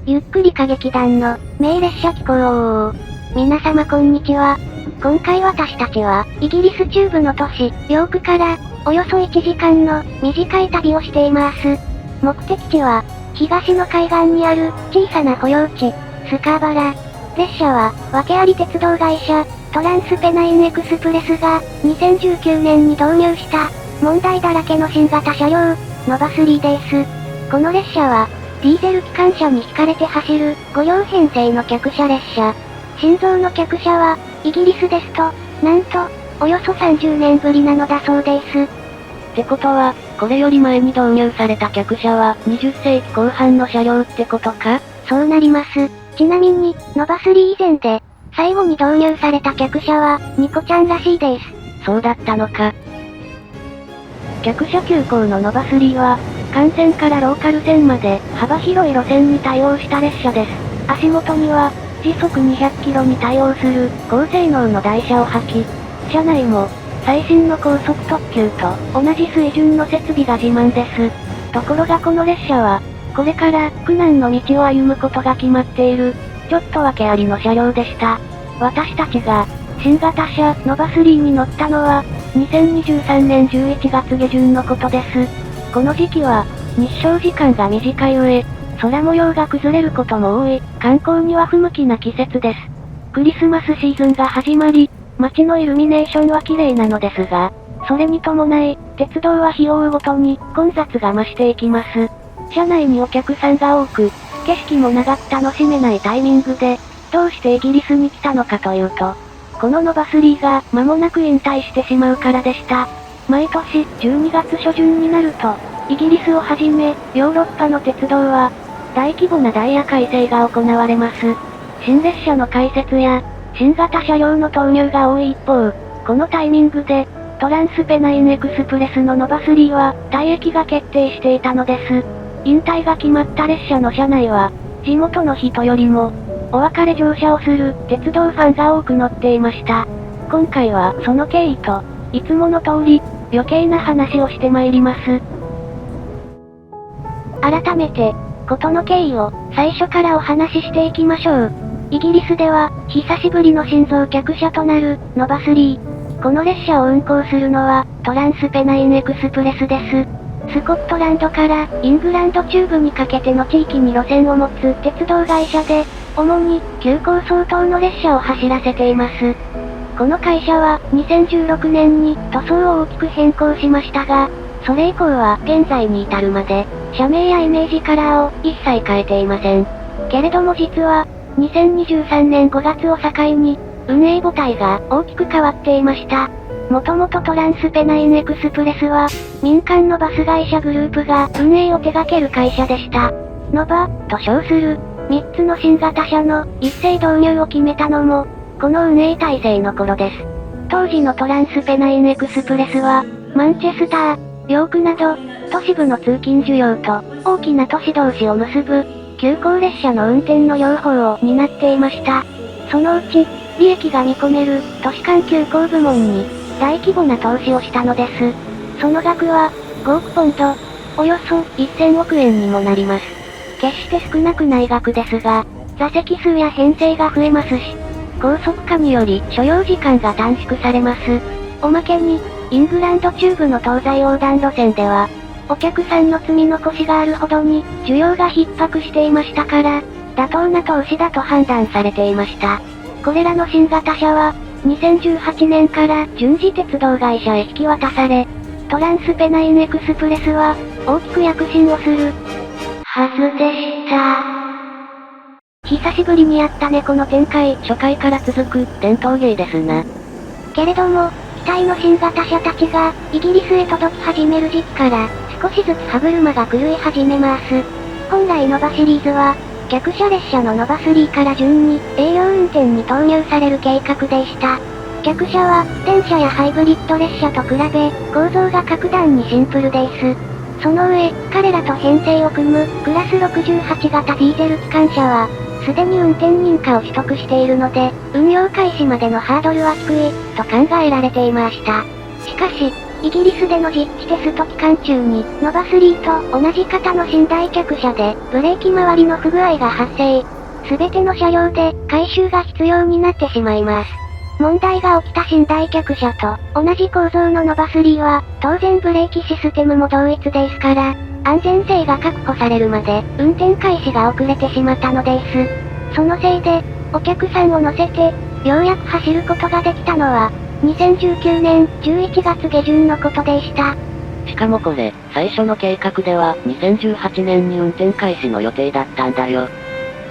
ゆっくり歌劇団の名列車機構。皆様こんにちは。今回私たちは、イギリス中部の都市、ヨークから、およそ1時間の短い旅をしています。目的地は、東の海岸にある小さな保養地、スカーバラ。列車は、訳あり鉄道会社、トランスペナインエクスプレスが、2019年に導入した、問題だらけの新型車両、ノバ3です。この列車は、ディーゼル機関車に引かれて走る、5両編成の客車列車。新造の客車は、イギリスですと、なんと、およそ30年ぶりなのだそうです。ってことは、これより前に導入された客車は、20世紀後半の車両ってことか？そうなります。ちなみに、ノバ3以前で、最後に導入された客車は、ニコちゃんらしいです。そうだったのか。客車急行のノバ3は、幹線からローカル線まで、幅広い路線に対応した列車です。足元には、時速200キロに対応する、高性能の台車を履き、車内も、最新の高速特急と同じ水準の設備が自慢です。ところがこの列車は、これから苦難の道を歩むことが決まっている、ちょっと訳ありの車両でした。私たちが、新型車ノバ3に乗ったのは、2023年11月下旬のことです。この時期は、日照時間が短い上、空模様が崩れることも多い、観光には不向きな季節です。クリスマスシーズンが始まり、街のイルミネーションは綺麗なのですが、それに伴い、鉄道は日を追うごとに混雑が増していきます。車内にお客さんが多く、景色も長く楽しめないタイミングで、どうしてイギリスに来たのかというと、このノバ3が間もなく引退してしまうからでした。毎年12月初旬になると、イギリスをはじめ、ヨーロッパの鉄道は、大規模なダイヤ改正が行われます。新列車の開設や、新型車両の投入が多い一方、このタイミングで、トランスペナインエクスプレスのノバ3は、退役が決定していたのです。引退が決まった列車の車内は、地元の人よりも、お別れ乗車をする鉄道ファンが多く乗っていました。今回はその経緯と、いつもの通り、余計な話をしてまいります。改めて、事の経緯を最初からお話ししていきましょう。イギリスでは、久しぶりの新造客車となる、ノバ3。この列車を運行するのは、トランスペナインエクスプレスです。スコットランドからイングランド中部にかけての地域に路線を持つ鉄道会社で、主に急行相当の列車を走らせています。この会社は2016年に塗装を大きく変更しましたが、それ以降は現在に至るまで、社名やイメージカラーを一切変えていません。けれども実は、2023年5月を境に、運営母体が大きく変わっていました。もともとトランスペナインエクスプレスは、民間のバス会社グループが運営を手掛ける会社でした。ノバと称する、3つの新型車の一斉導入を決めたのも、この運営体制の頃です。当時のトランスペナインエクスプレスは、マンチェスター、ヨークなど、都市部の通勤需要と、大きな都市同士を結ぶ、急行列車の運転の両方を担っていました。そのうち、利益が見込める都市間急行部門に、大規模な投資をしたのです。その額は、5億ポンド、およそ1000億円にもなります。決して少なくない額ですが、座席数や編成が増えますし、高速化により所要時間が短縮されます。おまけに、イングランド中部の東西横断路線では、お客さんの積み残しがあるほどに、需要が逼迫していましたから、妥当な投資だと判断されていました。これらの新型車は、2018年から順次鉄道会社へ引き渡され、トランスペナインエクスプレスは、大きく躍進をする、はずでした。久しぶりにやったねこの展開。初回から続く伝統芸ですな。けれども、期待の新型車たちが、イギリスへ届き始める時期から、少しずつ歯車が狂い始めます。本来ノバシリーズは、客車列車のノバ3から順に、営業運転に投入される計画でした。客車は、電車やハイブリッド列車と比べ、構造が格段にシンプルです。その上、彼らと編成を組む、クラス68型ディーゼル機関車は、すでに運転認可を取得しているので、運用開始までのハードルは低い、と考えられていました。しかし、イギリスでの実地テスト期間中に、ノバ3と同じ型の寝台客車で、ブレーキ周りの不具合が発生。すべての車両で、改修が必要になってしまいます。問題が起きた寝台客車と、同じ構造のノバ3は、当然ブレーキシステムも同一ですから、安全性が確保されるまで、運転開始が遅れてしまったのです。そのせいで、お客さんを乗せて、ようやく走ることができたのは、2019年11月下旬のことでした。しかもこれ、最初の計画では2018年に運転開始の予定だったんだよ。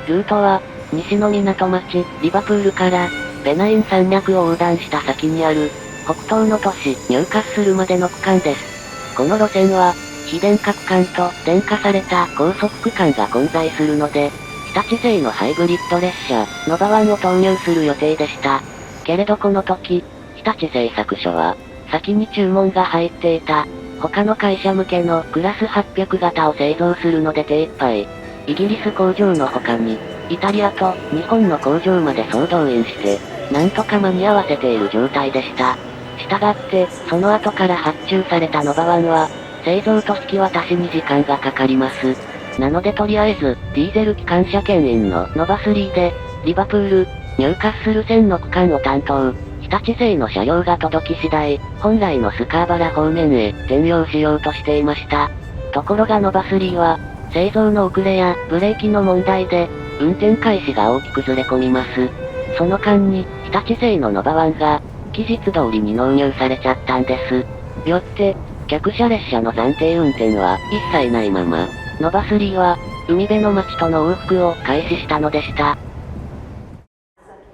ルートは、西の港町、リバプールから、ペナイン山脈を横断した先にある、北東の都市、ニューカッスルまでの区間です。この路線は、非電化区間と電化された高速区間が混在するので、日立製のハイブリッド列車、ノバ1を投入する予定でした。けれどこの時、日立製作所は、先に注文が入っていた、他の会社向けのクラス800型を製造するので手一杯。イギリス工場の他に、イタリアと日本の工場まで総動員して、なんとか間に合わせている状態でした。したがって、その後から発注されたノバ1は、製造と引き渡しに時間がかかります。なのでとりあえず、ディーゼル機関車牽引のノバ3で、リバプール、ニューカッスル線の区間を担当、日立製の車両が届き次第、本来のスカーバラ方面へ転用しようとしていました。ところがノバ3は、製造の遅れやブレーキの問題で、運転開始が大きくずれ込みます。その間に、日立製のノバ1が、期日通りに納入されちゃったんです。よって、客車列車の暫定運転は一切ないまま、ノバ3は、海辺の町との往復を開始したのでした。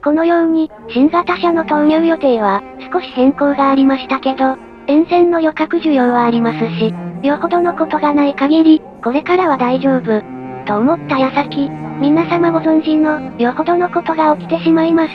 このように、新型車の投入予定は、少し変更がありましたけど、沿線の旅客需要はありますし、よほどのことがない限り、これからは大丈夫。と思った矢先、皆様ご存知の、よほどのことが起きてしまいます。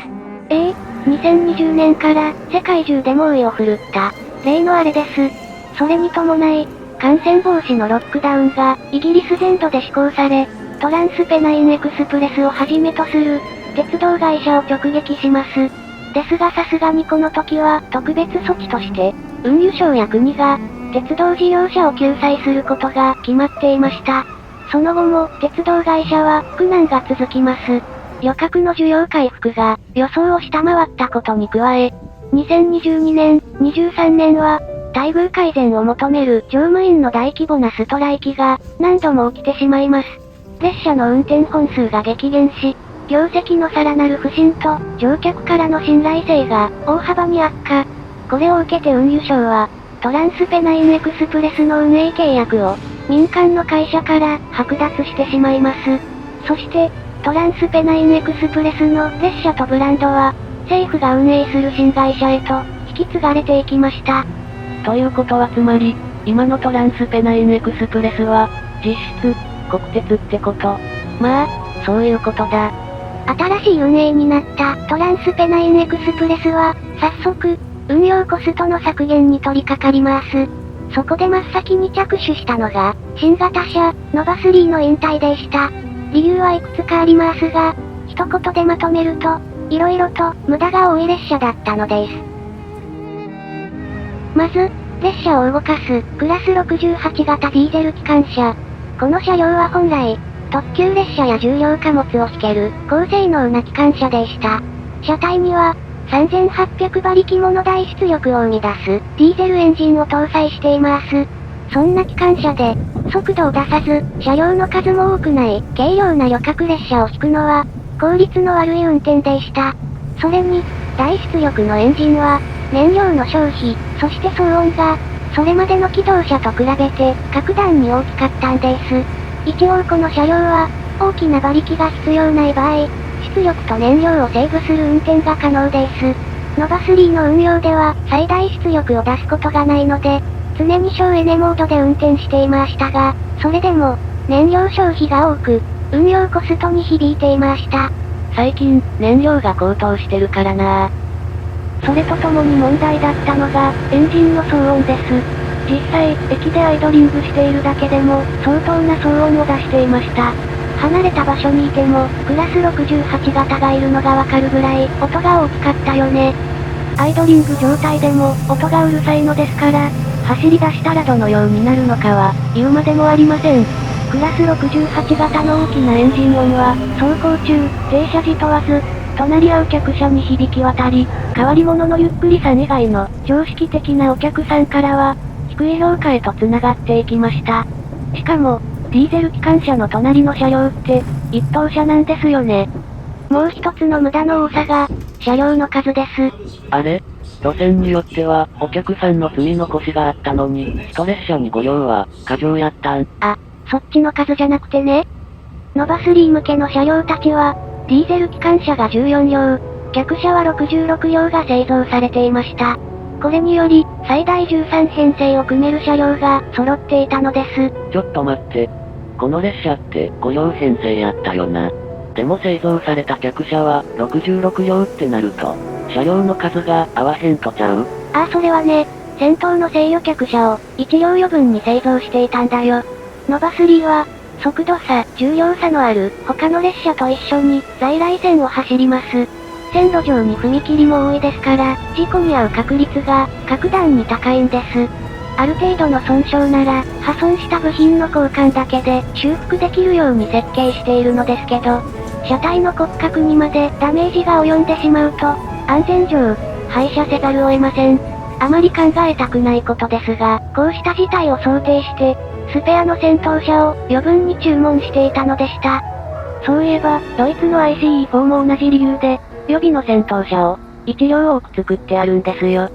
2020年から世界中で猛威を振るった、例のあれです。それに伴い、感染防止のロックダウンがイギリス全土で施行され、トランスペナインエクスプレスをはじめとする、鉄道会社を直撃します。ですがさすがにこの時は特別措置として、運輸省や国が、鉄道事業者を救済することが決まっていました。その後も鉄道会社は苦難が続きます。旅客の需要回復が予想を下回ったことに加え、2022年、23年は、待遇改善を求める乗務員の大規模なストライキが何度も起きてしまいます。列車の運転本数が激減し、業績のさらなる不振と乗客からの信頼性が大幅に悪化。これを受けて運輸省は、トランスペナインエクスプレスの運営契約を民間の会社から剥奪してしまいます。そして、トランスペナインエクスプレスの列車とブランドは、政府が運営する新会社へと引き継がれていきました。ということはつまり、今のトランスペナインエクスプレスは、実質、国鉄ってこと。まあ、そういうことだ。新しい運営になったトランスペナインエクスプレスは、早速、運用コストの削減に取り掛かります。そこで真っ先に着手したのが、新型車、ノバ3の引退でした。理由はいくつかありますが、一言でまとめると、色々と無駄が多い列車だったのです。まず、列車を動かす、クラス68型ディーゼル機関車。この車両は本来、特急列車や重量貨物を引ける、高性能な機関車でした。車体には、3800馬力もの大出力を生み出す、ディーゼルエンジンを搭載しています。そんな機関車で、速度を出さず、車両の数も多くない、軽量な旅客列車を引くのは、効率の悪い運転でした。それに、大出力のエンジンは、燃料の消費、そして騒音が、それまでの機動車と比べて、格段に大きかったんです。一応この車両は、大きな馬力が必要ない場合、出力と燃料をセーブする運転が可能です。ノバ3の運用では、最大出力を出すことがないので、常に省エネモードで運転していましたが、それでも、燃料消費が多く、運用コストに響いていました。最近、燃料が高騰してるからな。それとともに問題だったのが、エンジンの騒音です。実際、駅でアイドリングしているだけでも、相当な騒音を出していました。離れた場所にいても、クラス68型がいるのがわかるぐらい、音が大きかったよね。アイドリング状態でも、音がうるさいのですから、走り出したらどのようになるのかは、言うまでもありません。クラス68型の大きなエンジン音は、走行中、停車時問わず、隣り合う客車に響き渡り、変わり者のゆっくりさん以外の、常識的なお客さんからは、低い評価へと繋がっていきました。しかも、ディーゼル機関車の隣の車両って、一等車なんですよね。もう一つの無駄の多さが、車両の数です。あれ路線によっては、お客さんの積み残しがあったのに、一列車に5両は、過剰やったん。あ、そっちの数じゃなくてね。ノバ3向けの車両たちは、ディーゼル機関車が14両、客車は66両が製造されていました。これにより、最大13編成を組める車両が揃っていたのです。ちょっと待って。この列車って5両編成やったよな。でも製造された客車は66両ってなると、車両の数が合わへんとちゃう？ああそれはね、先頭の制御客車を1両余分に製造していたんだよ。ノバ3は、速度差、重量差のある他の列車と一緒に在来線を走ります。線路上に踏切も多いですから、事故に遭う確率が格段に高いんです。ある程度の損傷なら、破損した部品の交換だけで修復できるように設計しているのですけど、車体の骨格にまでダメージが及んでしまうと、安全上、廃車せざるを得ません。あまり考えたくないことですが、こうした事態を想定して、スペアの戦闘車を余分に注文していたのでした。そういえば、ドイツの ICE4 も同じ理由で、予備の戦闘車を1両多く作ってあるんですよ。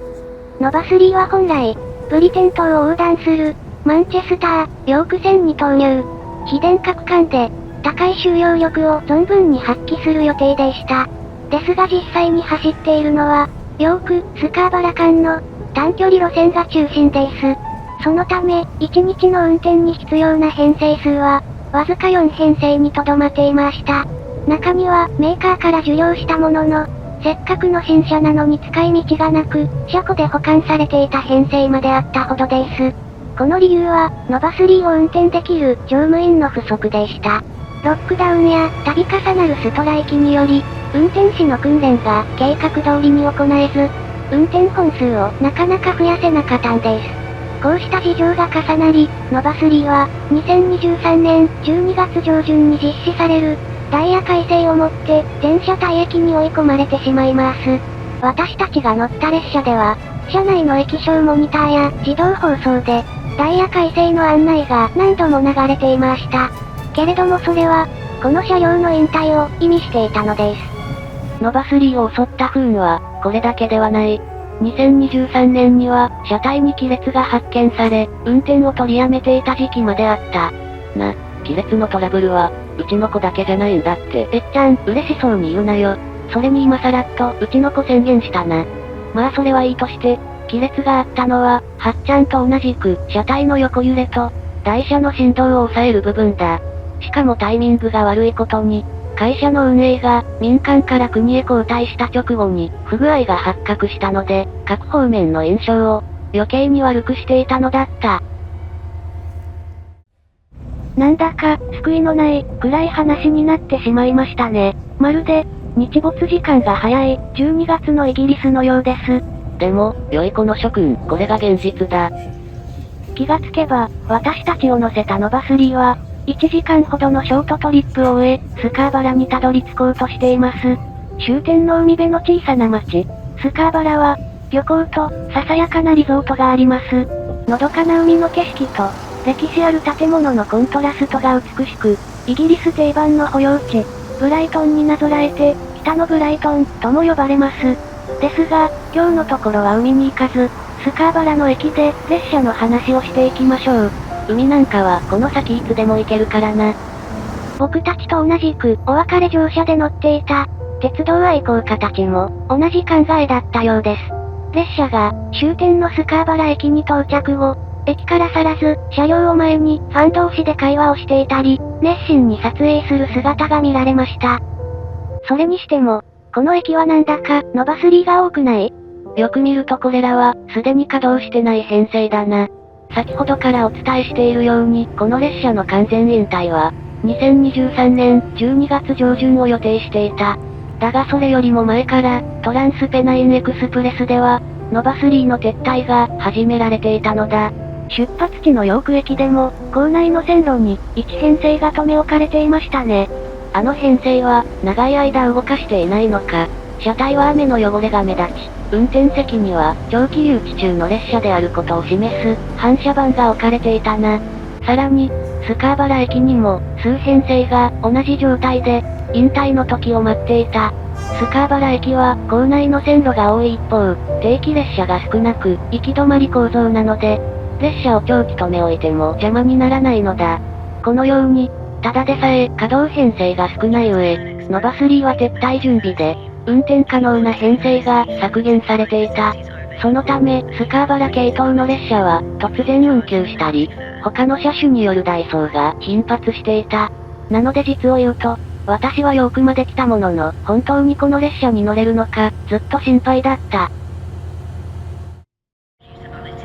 ノバ3は本来、ブリテン島を横断する、マンチェスター、ヨーク線に投入。非電化区間で、高い収容力を存分に発揮する予定でした。ですが実際に走っているのは、ヨーク、スカーバラ間の短距離路線が中心です。そのため、1日の運転に必要な編成数は、わずか4編成にとどまっていました。中には、メーカーから受領したものの、せっかくの新車なのに使い道がなく、車庫で保管されていた編成まであったほどです。この理由は、ノバ3を運転できる乗務員の不足でした。ロックダウンや度重なるストライキにより、運転士の訓練が計画通りに行えず、運転本数をなかなか増やせなかったんです。こうした事情が重なり、ノバ3は、2023年12月上旬に実施される、ダイヤ改正をもって、全車退役に追い込まれてしまいます。私たちが乗った列車では、車内の液晶モニターや自動放送で、ダイヤ改正の案内が何度も流れていました。けれどもそれは、この車両の引退を意味していたのです。ノバ3を襲った不運は、これだけではない。2023年には、車体に亀裂が発見され、運転を取りやめていた時期まであった。亀裂のトラブルは、うちの子だけじゃないんだって。えっちゃん、嬉しそうに言うなよ。それに今さらっと、うちの子宣言したな。まあそれはいいとして、亀裂があったのは、はっちゃんと同じく、車体の横揺れと、台車の振動を抑える部分だ。しかもタイミングが悪いことに、会社の運営が民間から国へ交代した直後に不具合が発覚したので、各方面の印象を余計に悪くしていたのだった。なんだか救いのない暗い話になってしまいましたね。まるで日没時間が早い12月のイギリスのようです。でも、良い子の諸君、これが現実だ。気がつけば、私たちを乗せたノバ3は、1時間ほどのショートトリップを終え、スカーバラにたどり着こうとしています。終点の海辺の小さな町、スカーバラは、漁港と、ささやかなリゾートがあります。のどかな海の景色と、歴史ある建物のコントラストが美しく、イギリス定番の保養地、ブライトンになぞらえて、北のブライトン、とも呼ばれます。ですが、今日のところは海に行かず、スカーバラの駅で、列車の話をしていきましょう。海なんかはこの先いつでも行けるからな。僕たちと同じくお別れ乗車で乗っていた鉄道愛好家たちも同じ考えだったようです。列車が終点のスカーバラ駅に到着後、駅から去らず車両を前にファン同士で会話をしていたり、熱心に撮影する姿が見られました。それにしても、この駅はなんだかノバ3が多くない？よく見るとこれらはすでに稼働してない編成だな。先ほどからお伝えしているように、この列車の完全引退は、2023年12月上旬を予定していた。だがそれよりも前から、トランスペナインエクスプレスでは、ノバ3の撤退が始められていたのだ。出発地のヨーク駅でも、構内の線路に、1編成が留め置かれていましたね。あの編成は、長い間動かしていないのか。車体は雨の汚れが目立ち、運転席には、長期留置中の列車であることを示す、反射板が置かれていたな。さらに、スカーバラ駅にも、数編成が、同じ状態で、引退の時を待っていた。スカーバラ駅は、構内の線路が多い一方、定期列車が少なく、行き止まり構造なので、列車を長期止め置いても邪魔にならないのだ。このように、ただでさえ稼働編成が少ない上、ノバ3は撤退準備で、運転可能な編成が削減されていた。そのため、スカーバラ系統の列車は突然運休したり、他の車種による代走が頻発していた。なので実を言うと、私はヨークまで来たものの、本当にこの列車に乗れるのか、ずっと心配だった。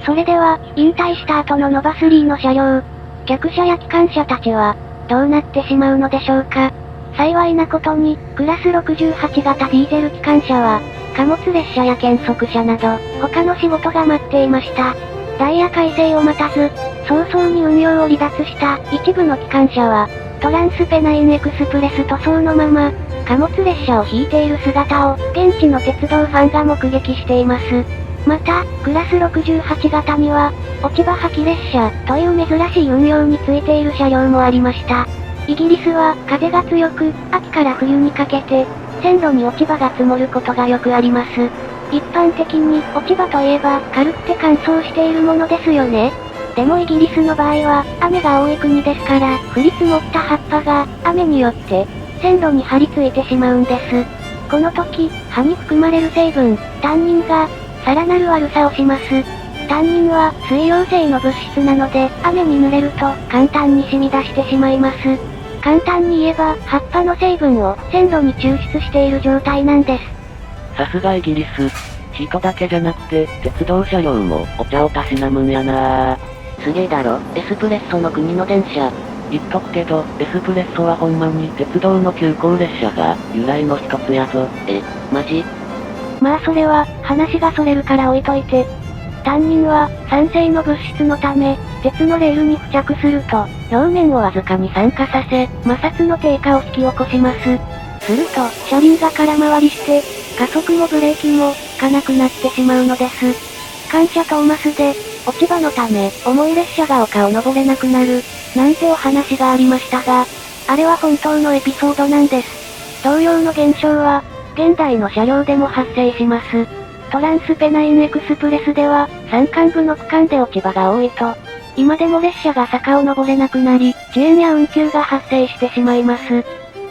それでは、引退した後のノバ3の車両、客車や機関車たちは、どうなってしまうのでしょうか。幸いなことに、クラス68型ディーゼル機関車は、貨物列車や検測車など、他の仕事が待っていました。ダイヤ改正を待たず、早々に運用を離脱した一部の機関車は、トランスペナインエクスプレス塗装のまま、貨物列車を引いている姿を、現地の鉄道ファンが目撃しています。また、クラス68型には、落ち葉破棄列車という珍しい運用についている車両もありました。イギリスは風が強く、秋から冬にかけて、線路に落ち葉が積もることがよくあります。一般的に落ち葉といえば軽くて乾燥しているものですよね。でもイギリスの場合は雨が多い国ですから、降り積もった葉っぱが雨によって線路に張り付いてしまうんです。この時、葉に含まれる成分、タンニンがさらなる悪さをします。タンニンは水溶性の物質なので、雨に濡れると簡単に染み出してしまいます。簡単に言えば、葉っぱの成分を線路に抽出している状態なんです。さすがイギリス。人だけじゃなくて、鉄道車両もお茶をたしなむんやなぁ。すげえだろ、エスプレッソの国の電車。言っとくけど、エスプレッソはほんまに鉄道の急行列車が由来の一つやぞ。マジ？まあそれは、話がそれるから置いといて。タンニンは、酸性の物質のため、鉄のレールに付着すると、表面をわずかに酸化させ、摩擦の低下を引き起こします。すると、車輪が空回りして、加速もブレーキも、効かなくなってしまうのです。機関車トーマスで、落ち葉のため、重い列車が丘を登れなくなる、なんてお話がありましたが、あれは本当のエピソードなんです。同様の現象は、現代の車両でも発生します。トランスペナインエクスプレスでは、山間部の区間で落ち葉が多いと、今でも列車が坂を登れなくなり、遅延や運休が発生してしまいます。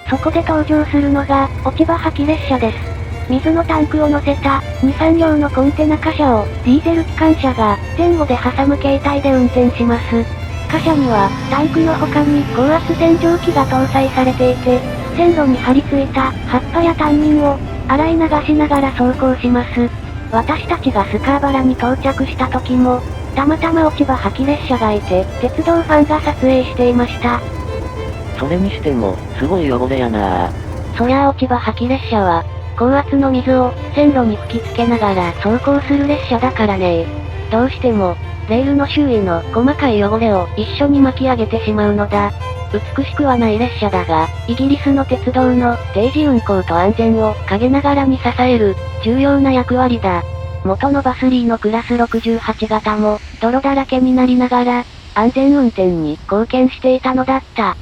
そこで登場するのが、落ち葉破棄列車です。水のタンクを乗せた、2、3両のコンテナ貨車を、ディーゼル機関車が、前後で挟む形態で運転します。貨車には、タンクの他に高圧洗浄機が搭載されていて、線路に張り付いた葉っぱやタンニンを、洗い流しながら走行します。私たちがスカーバラに到着した時も、たまたま落ち葉破棄列車がいて、鉄道ファンが撮影していました。それにしても、すごい汚れやなぁ。そりゃあ落ち葉破棄列車は、高圧の水を線路に吹きつけながら走行する列車だからね。どうしても、レールの周囲の細かい汚れを一緒に巻き上げてしまうのだ。美しくはない列車だが、イギリスの鉄道の定時運行と安全を陰ながらに支える重要な役割だ。元のバスリーのクラス68型も泥だらけになりながら安全運転に貢献していたのだった。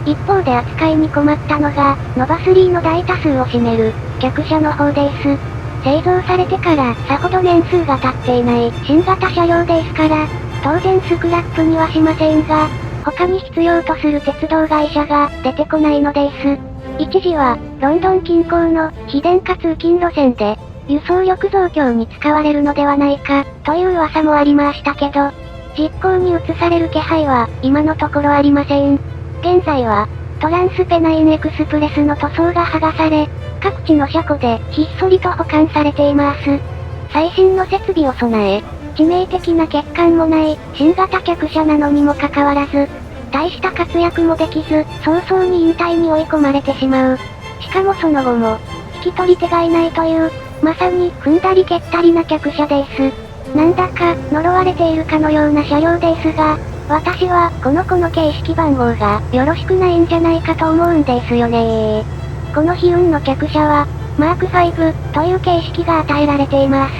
一方で扱いに困ったのが、ノバ3の大多数を占める客車の方です。製造されてからさほど年数が経っていない新型車両ですから、当然スクラップにはしませんが、他に必要とする鉄道会社が出てこないのです。一時は、ロンドン近郊の非電化通勤路線で、輸送力増強に使われるのではないか、という噂もありましたけど、実行に移される気配は、今のところありません。現在は、トランスペナインエクスプレスの塗装が剥がされ、各地の車庫でひっそりと保管されています。最新の設備を備え、致命的な欠陥もない新型客車なのにもかかわらず、大した活躍もできず、早々に引退に追い込まれてしまう。しかもその後も、引き取り手がいないという、まさに踏んだり蹴ったりな客車です。なんだか、呪われているかのような車両ですが、私は、この形式番号が、よろしくないんじゃないかと思うんですよね。この悲運の客車は、マーク5という形式が与えられています。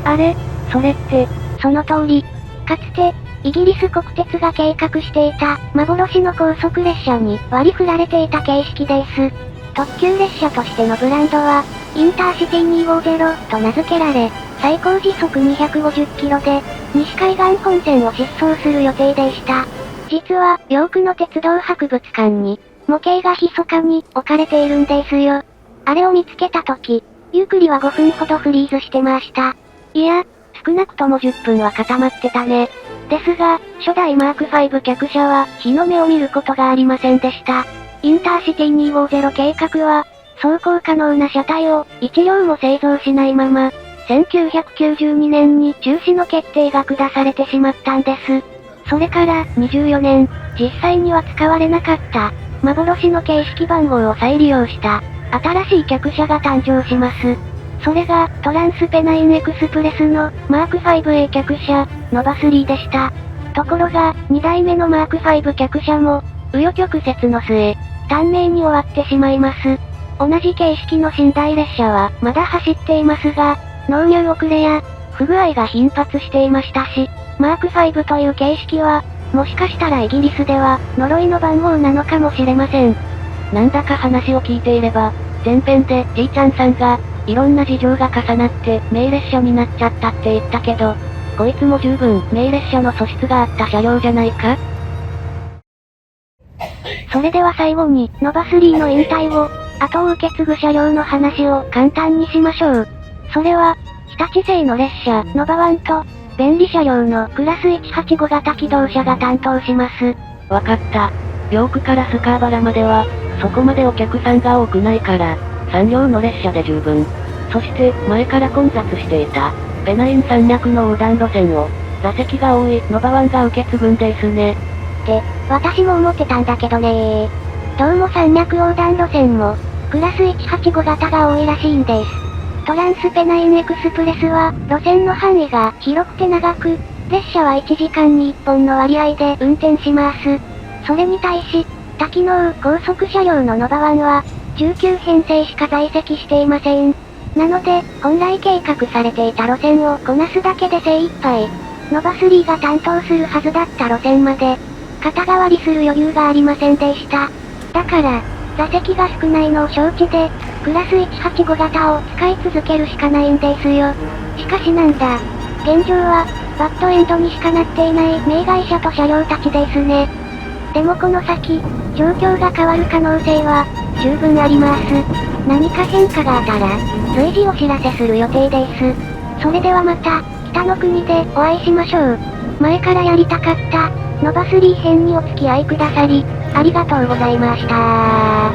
あれ、それって、その通り。かつて、イギリス国鉄が計画していた、幻の高速列車に割り振られていた形式です。特急列車としてのブランドは、インターシティ250と名付けられ、最高時速250キロで、西海岸本線を疾走する予定でした。実は、ヨークの鉄道博物館に、模型が密かに置かれているんですよ。あれを見つけたとき、ゆっくりは5分ほどフリーズしてました。いや、少なくとも10分は固まってたね。ですが、初代マーク5客車は、日の目を見ることがありませんでした。インターシティ250計画は、走行可能な車体を、1両も製造しないまま、1992年に中止の決定が下されてしまったんです。それから、24年、実際には使われなかった、幻の形式番号を再利用した、新しい客車が誕生します。それが、トランスペナインエクスプレスの、マーク 5A 客車、ノバ3でした。ところが、2代目のマーク5客車も、紆余曲折の末、短命に終わってしまいます。同じ形式の寝台列車は、まだ走っていますが、納入遅れや、不具合が頻発していましたし、マーク5という形式は、もしかしたらイギリスでは、呪いの番号なのかもしれません。なんだか話を聞いていれば、前編でじいちゃんさんが、いろんな事情が重なって、名列車になっちゃったって言ったけど、こいつも十分、名列車の素質があった車両じゃないか？それでは最後に、ノバ3の引退を、後を受け継ぐ車両の話を簡単にしましょう。それは、日立製の列車、ノバ1と、便利車両のクラス185型機動車が担当します。わかった。ヨークからスカーバラまでは、そこまでお客さんが多くないから、3両の列車で十分。そして、前から混雑していた、ペナイン山脈の横断路線を、座席が多いノバ1が受け継ぐんですね。って、私も思ってたんだけどねどうも山脈横断路線も、クラス185型が多いらしいんです。トランスペナインエクスプレスは、路線の範囲が広くて長く、列車は1時間に1本の割合で運転します。それに対し、多機能高速車両のノバ1は、19編成しか在籍していません。なので、本来計画されていた路線をこなすだけで精一杯。ノバ3が担当するはずだった路線まで、肩代わりする余裕がありませんでした。だから、座席が少ないのを承知で、クラス185型を使い続けるしかないんですよ。しかしなんだ。現状は、バッドエンドにしかなっていない名会社と車両たちですね。でもこの先、状況が変わる可能性は、十分あります。何か変化があったら、随時お知らせする予定です。それではまた、北の国でお会いしましょう。前からやりたかった、ノバ3編にお付き合いくださり、ありがとうございました。